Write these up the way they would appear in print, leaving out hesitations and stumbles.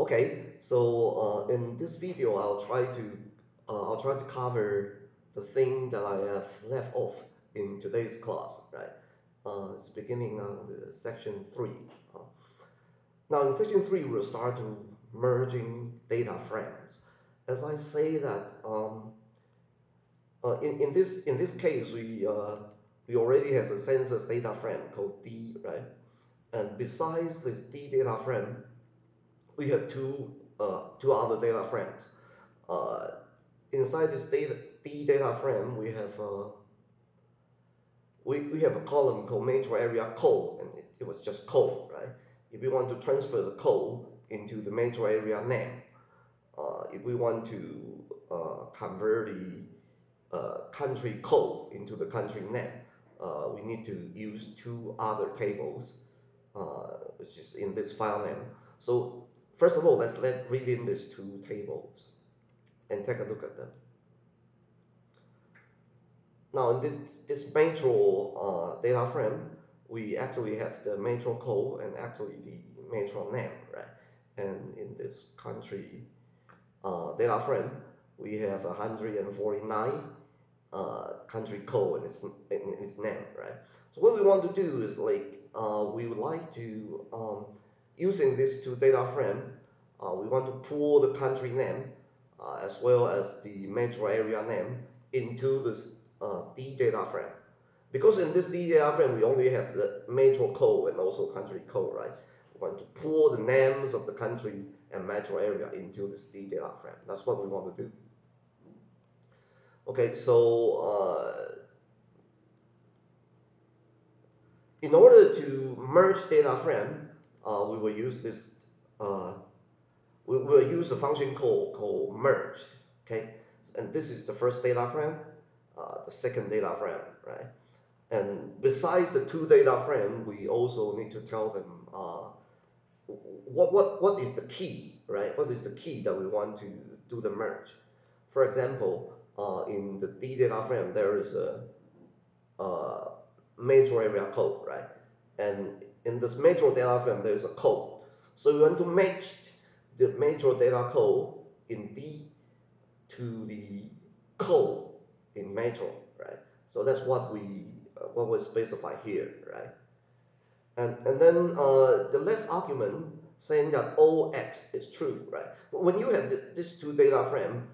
Okay, so in this video, I'll try to cover the thing that I have left off in today's class, right? It's beginning on the section 3. Uh, Now in section 3, we'll start to merging data frames. As I say that, in this case, we already have a census data frame called D, right? And besides this D data frame, we have two other data frames. Uh, Inside this D data frame, we have a column called metro area code, and it was just code, right? If we want to transfer the code into the metro area name, if we want to convert the country code into the country name, we need to use two other tables, which is in this file name. So first of all, let's read in these two tables and take a look at them. Now in this metro data frame, we actually have the metro code and actually the metro name, right? And in this country data frame, we have 149 country code and its name, right? So what we want to do is we would like to using these two data frame, we want to pull the country name as well as the metro area name into this D data frame. Because in this D data frame, we only have the metro code and also country code, right? We want to pull the names of the country and metro area into this D data frame. That's what we want to do. Okay, so in order to merge data frame, we will use this. We will use a function called merged. Okay, and this is the first data frame, the second data frame, right? And besides the two data frame, we also need to tell them what is the key, right? What is the key that we want to do the merge? For example, in the D data frame, there is a metro area code, right? And in this metro data frame, there is a code. So we want to match the metro data code in D to the code in metro, right? So that's what we specify here, right? And then the last argument saying that OX is true, right? When you have these two data frame,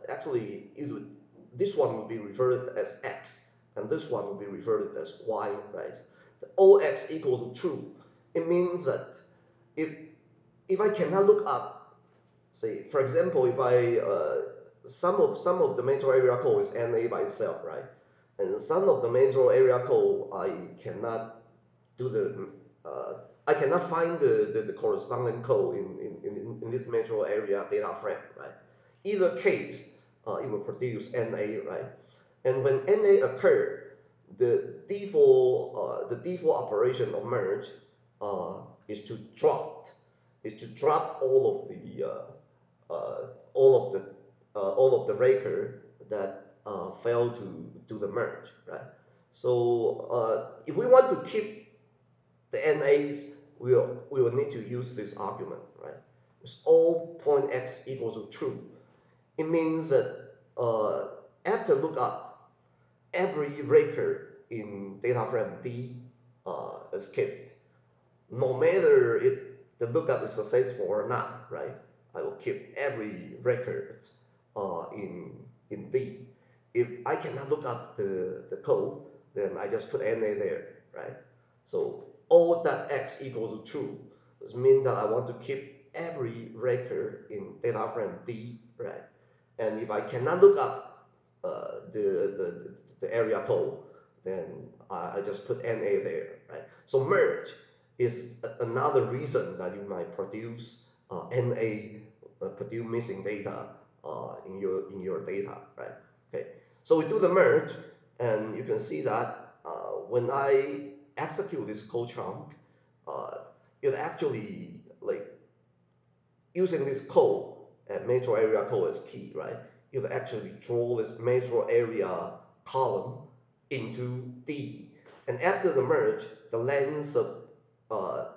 actually this one will be referred as X, and this one will be referred as Y, right? The OX equal to true. It means that if if I cannot look up, say for example, if I some of the metro area code is NA by itself, right? And some of the metro area code I cannot do I cannot find the corresponding code in this metro area data frame, right? Either case, it will produce NA, right? And when NA occur, the default operation of merge is to drop all of the record that fail to do the merge, right? So if we want to keep the NAs, we will need to use this argument, right? It's all point x equals to true. It means that after lookup, every record in data frame D is kept, no matter if the lookup is successful or not, right? I will keep every record in D. If I cannot look up the code, then I just put NA there, right? So all that x equals to true, which means that I want to keep every record in data frame D, right? And if I cannot look up the area code, then I just put NA there, right? So merge is another reason that you might produce NA, produce missing data in your data, right? Okay, so we do the merge, and you can see that when I execute this code chunk, uh, it actually using this code and metro area code as key, right? You actually draw this metro area column into D. And after the merge, the length of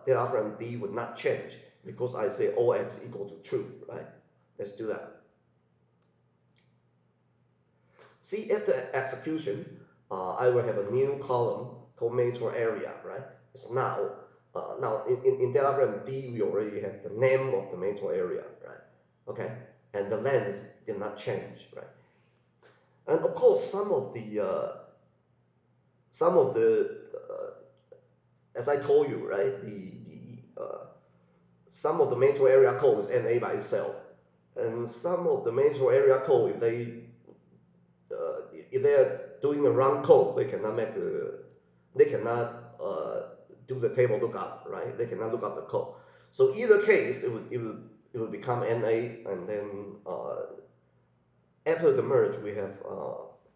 data frame D would not change because I say OX equal to true, right? Let's do that. See, after execution, I will have a new column called metro area, right? It's now in data frame D, we already have the name of the metro area, right? Okay, and the length did not change, right? And of course, some of the as I told you, right, some of the metro area code is NA by itself, and some of the metro area code, if they are doing a run code, they cannot do the table lookup, right? They cannot look up the code. So either case, it would become NA, and then after the merge, we have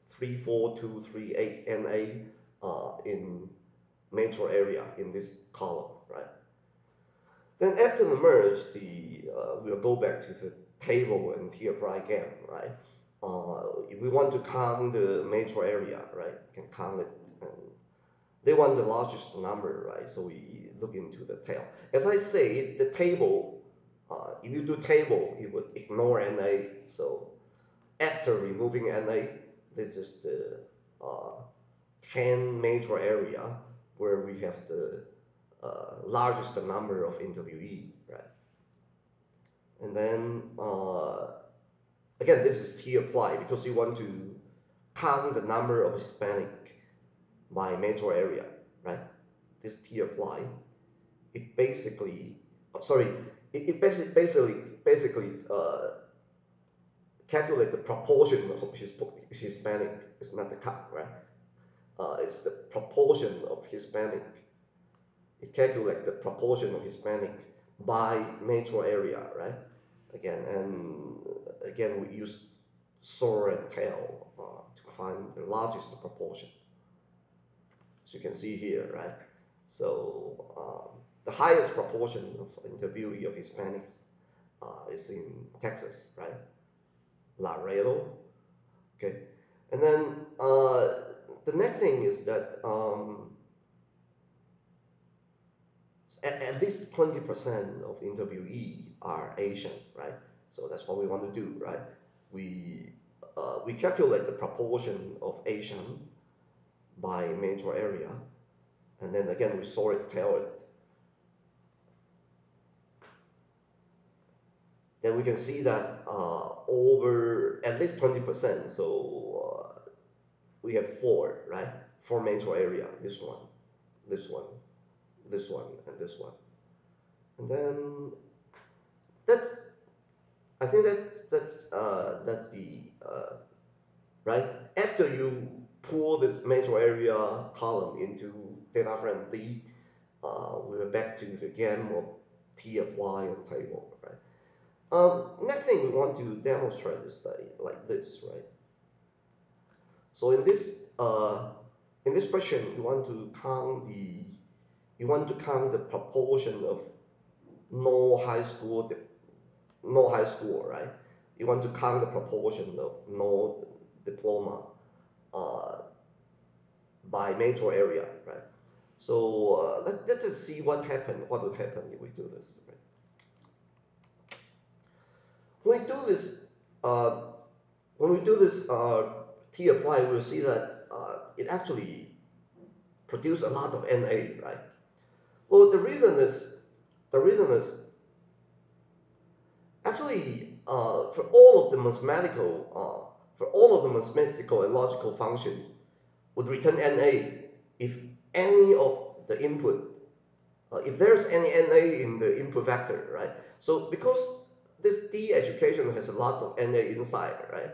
34238 NA in metro area in this column, right? Then after the merge, we'll go back to the table and t-apply again, right? If we want to count the metro area, right, we can count it. And they want the largest number, right? So we look into the tail. As I say, the table, if you do table, it would ignore NA. So after removing NA, this is the 10 metro area where we have the largest number of interviewee, right? And then again, this is t-apply because you want to count the number of Hispanic by metro area, right? This t-apply, it basically, sorry, it basically calculate the proportion of Hispanic. It's not the count, right? It's the proportion of Hispanic. It calculates the proportion of Hispanic by metro area, right? Again, we use sort and tail to find the largest proportion. As you can see here, right? So the highest proportion of interviewee of Hispanics is in Texas, right? Laredo, okay. And then the next thing is that at least 20% of interviewee are Asian, right? So that's what we want to do, right? We calculate the proportion of Asian by metro area, and then again we sort it, tail it. Then we can see that over at least 20%. So we have four, right? Four metro area. This one, this one, this one, and this one. And then that's, I think that's the right. After you pull this metro area column into data frame D, we're back to the game of t-apply and table, right? Next thing we want to demonstrate is like this, right? So in this question, you want to count the proportion of no high school, right? You want to count the proportion of no diploma by metro area, right? So let us see what would happen if we do this, right? When we do this, uh, t-apply, we'll see that it actually produces a lot of NA, right? Well, the reason is actually for all of the mathematical and logical function would return NA if any of the input, if there's any NA in the input vector, right? So because this D education has a lot of NA inside, right?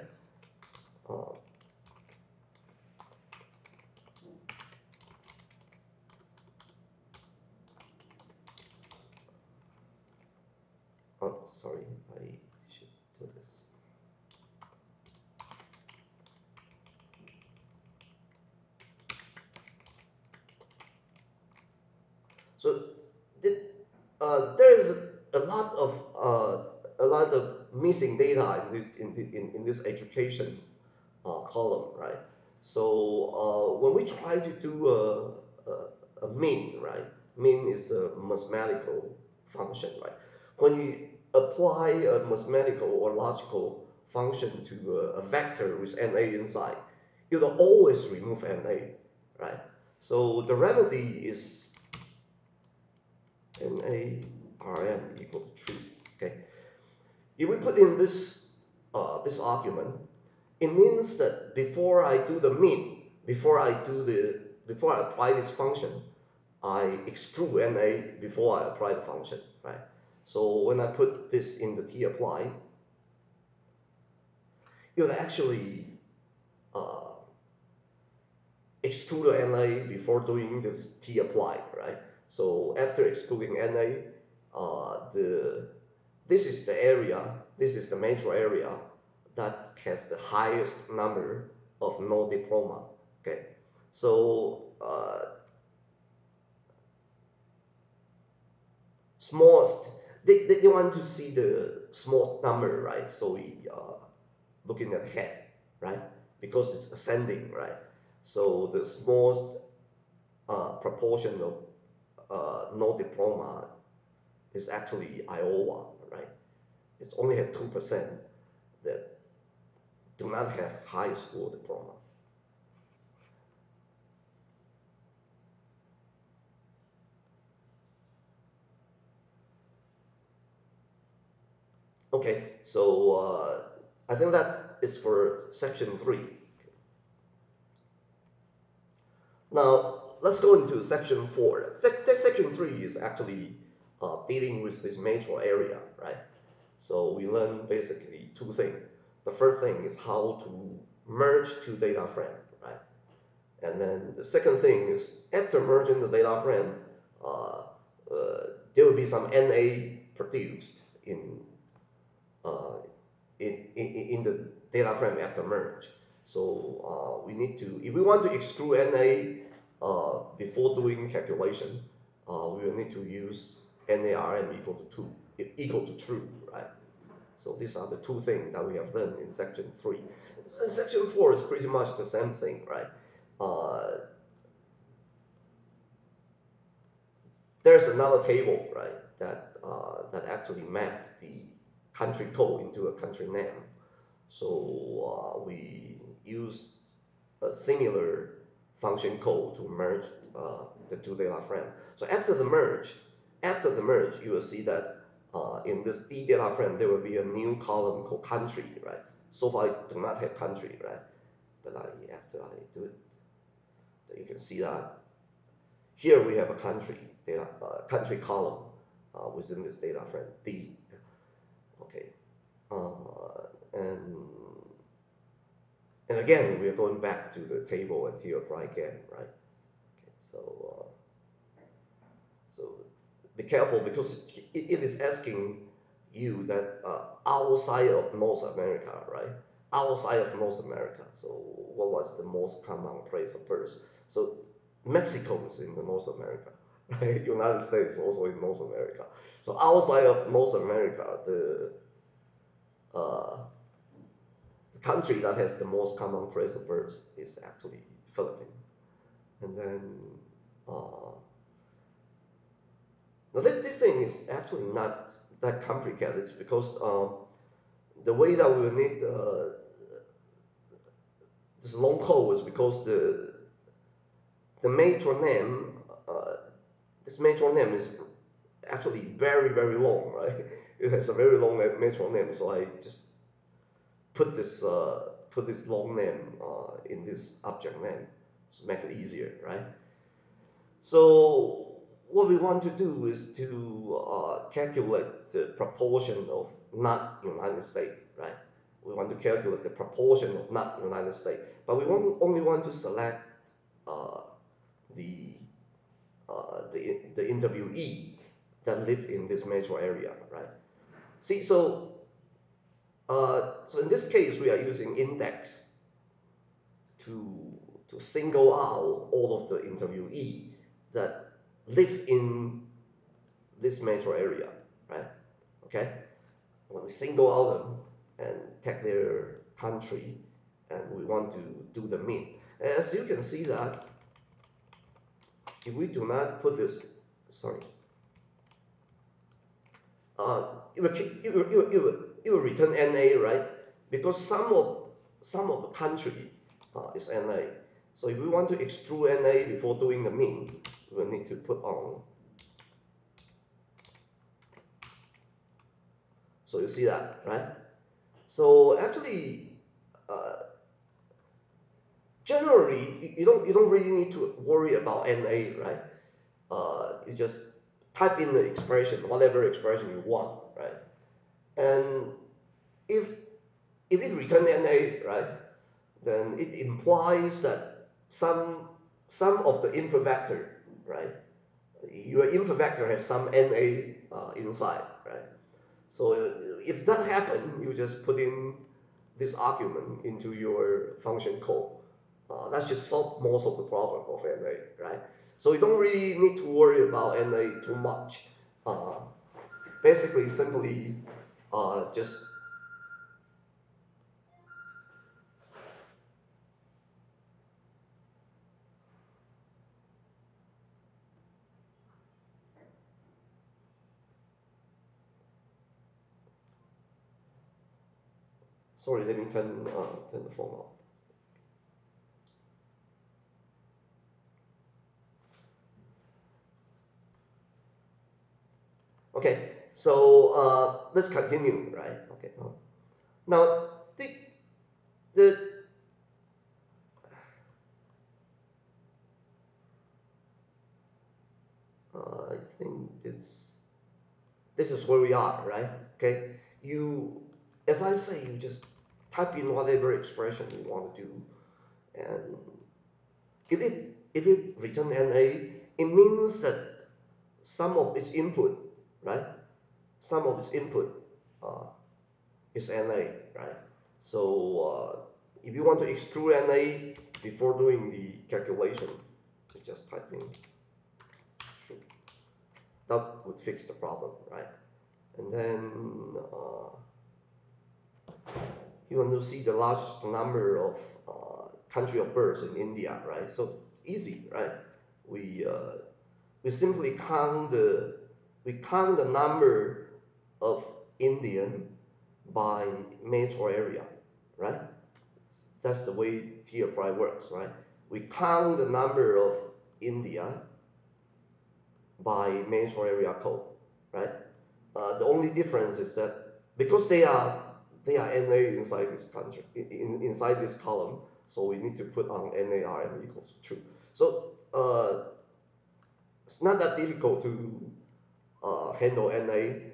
Oh, sorry, I should do this. So there is a lot of missing data in this education column, right? So when we try to do a mean, right? Mean is a mathematical function, right? when you apply a mathematical or logical function to a vector with NA inside, you'll always remove NA, right? So the remedy is NA Rm equal to true, okay? If we put in this argument, it means that before I do the min, before I apply this function, I exclude NA before I apply the function, right? So when I put this in the T apply, it will actually uh, exclude NA before doing this T apply, right? So after excluding NA, this is the area, this is the major area that has the highest number of no diploma, okay? So smallest, they want to see the small number, right? So we looking at head, right? Because it's ascending, right? So the smallest proportion of no diploma is actually Iowa, right? It's only at 2% that do not have high school diploma. Okay, so I think that is for section 3. Now, let's go into section 4. Section 3 is actually dealing with this major area, right? So we learn basically 2 things. The first thing is how to merge 2 data frames, right? And then the second thing is after merging the data frame, uh, there will be some NA produced uh, in the data frame after merge. So we need to, if we want to exclude NA before doing calculation, we will need to use NARM equal to true, right? So these are the 2 things that we have learned in section 3. Section 4 is pretty much the same thing, right? There's another table, right, that actually map the country code into a country name. So we use a similar function code to merge the 2 data frame. So after the merge, you will see that in this D data frame there will be a new column called country, right? So far I do not have country, right? But after I do it, you can see that here we have a country column within this data frame D. Okay, and again we are going back to the table and T apply again, right? Okay, so be careful because it is asking you that outside of North America, right? Outside of North America. So what was the most common place of birth? So Mexico is in the North America, right? United States also in North America. So outside of North America, uh, the country that has the most common place of birth is actually Philippines. And then uh, now this thing is actually not that complicated. It's because the way that we will need this long code is because the major name, this major name is actually very, very long, right? It has a very long major name, so I just put this long name in this object name to make it easier, right? So what we want to do is to calculate the proportion of not United States, right? We want to calculate the proportion of not United States, but we only want to select uh, the the interviewee that live in this metro area, right? See, so in this case, we are using index to single out all of the interviewee that live in this metro area, right? Okay, when we single out them and take their country, and we want to do the mean. As you can see that if we do not put this, sorry, it will return NA, right? Because some of the country is NA. So if we want to extrude NA before doing the mean, we will need to put on. So you see that, right? So actually, generally, you don't really need to worry about NA, right? You just type in the expression, whatever expression you want, right? And if it returns NA, right, then it implies that some of the input vector, right, your input vector has some NA inside, right? So if that happens, you just put in this argument into your function code. That should solve most of the problem of NA, right? So you don't really need to worry about NA too much. Uh, Basically, simply just sorry. Let me turn the phone off. Okay, so let's continue, right? Okay. Now the I think this is where we are, right? Okay, you, as I say, you just type in whatever expression you want to do, and if it return NA, it means that some of its input, right? Some of its input uh, is NA, right? So if you want to extrude NA before doing the calculation, you just type in true. That would fix the problem, right? And then you want to see the largest number of country of birth in India, right? So easy, right? We we simply count the number of Indian by metro area, right? That's the way TFI works, right? We count the number of India by metro area code, right? The only difference is that because they are NA inside this country, inside this column, so we need to put on NARM equals true. So it's not that difficult to handle NA.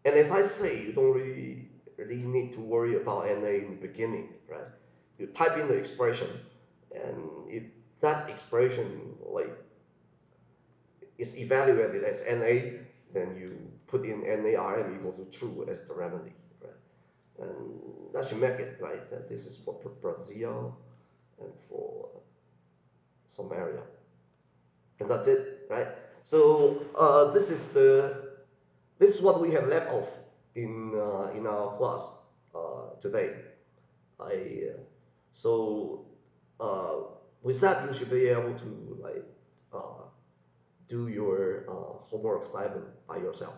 And as I say, you don't really need to worry about NA in the beginning, right? You type in the expression, and if that expression like is evaluated as NA, then you put in NARM equal to true as the remedy, right? And that should make it, right? That this is for Brazil and for Somalia, and that's it, right? So this is what we have left off in our class today. I so uh, with that you should be able to like do your homework assignment by yourself.